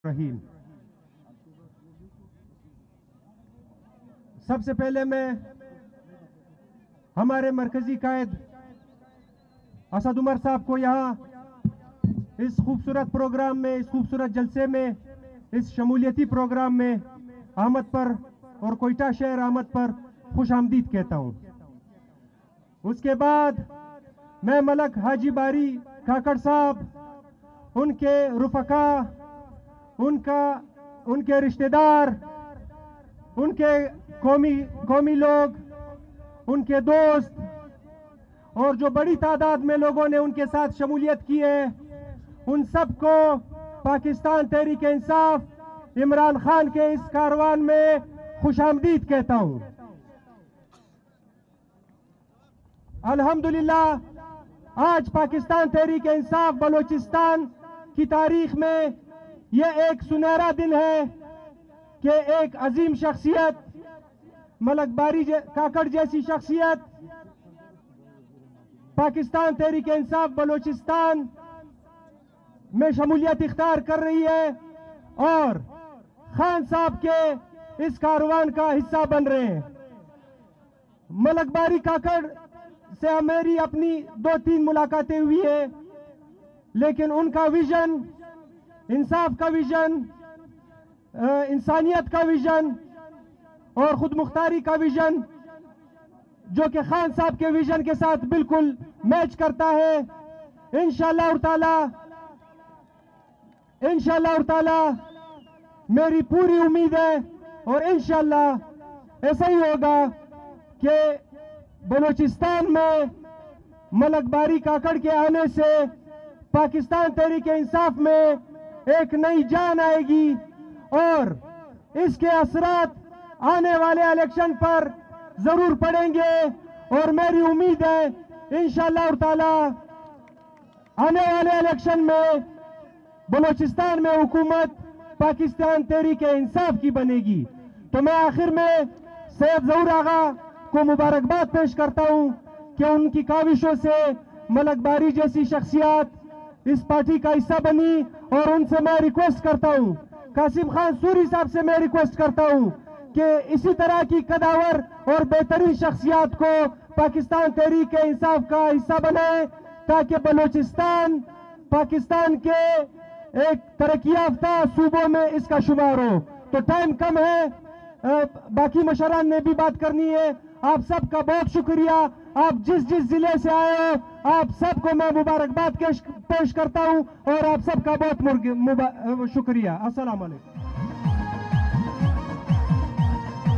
रहीम। सबसे पहले मैं हमारे मरकजी कायद असद उमर साहब को यहाँ इस खूबसूरत प्रोग्राम में, इस खूबसूरत जलसे में, इस शमूलियती प्रोग्राम में आमद पर और कोयटा शहर आमद पर खुश आमदीद कहता हूँ। उसके बाद मैं मलक हाजी बारी काकड़ साहब, उनके रुफका, उनके रिश्तेदार, उनके कौमी लोग, उनके दोस्त और जो बड़ी तादाद में लोगों ने उनके साथ शमूलियत की है, उन सबको पाकिस्तान तहरीक इंसाफ इमरान खान के इस कारवान में खुशामदीद कहता हूं। अल्हम्दुलिल्लाह आज पाकिस्तान तहरीक इंसाफ बलोचिस्तान की तारीख में यह एक सुनहरा दिन है कि एक अजीम शख्सियत, मलक बारी काकड़ जैसी शख्सियत पाकिस्तान तहरीक इंसाफ बलोचिस्तान में शमूलियत इख्तियार कर रही है और खान साहब के इस कारवान का हिस्सा बन रहे हैं। मलक बारी काकड़ से मेरी अपनी 2-3 मुलाकातें हुई है, लेकिन उनका विजन, इंसाफ का विजन, इंसानियत का विजन और खुद मुख्तारी का विजन जो कि खान साहब के विजन के साथ बिल्कुल मैच करता है। इंशाअल्लाह ताला मेरी पूरी उम्मीद है और इंशाअल्लाह ऐसा ही होगा कि बलोचिस्तान में मलक बारी काकड़ के आने से पाकिस्तान तहरीक इंसाफ में एक नई जान आएगी और इसके असरात आने वाले इलेक्शन पर जरूर पड़ेंगे। और मेरी उम्मीद है इंशाअल्लाह ताला आने वाले इलेक्शन में बलोचिस्तान में हुकूमत पाकिस्तान तहरीक इंसाफ की बनेगी। तो मैं आखिर में सैयद ज़हूर आगा को मुबारकबाद पेश करता हूं कि उनकी काविशों से मलक बारी जैसी शख्सियत इस पार्टी का हिस्सा बनी। और उनसे मैं रिक्वेस्ट करता हूं, कासिम खान सूरी साहब से मैं रिक्वेस्ट करता हूं कि इसी तरह की कदावर और बेहतरीन शख्सियत को पाकिस्तान तहरीक इंसाफ का हिस्सा बनाए ताकि बलोचिस्तान पाकिस्तान के एक तरक्की याफ्ता सूबों में इसका शुमार हो। तो टाइम कम है, बाकी मशरान ने भी बात करनी है। आप सबका बहुत शुक्रिया। आप जिस जिले से आए हो आप सबको मैं मुबारकबाद पेश करता हूं और आप सबका बहुत शुक्रिया। अस्सलाम वालेकुम।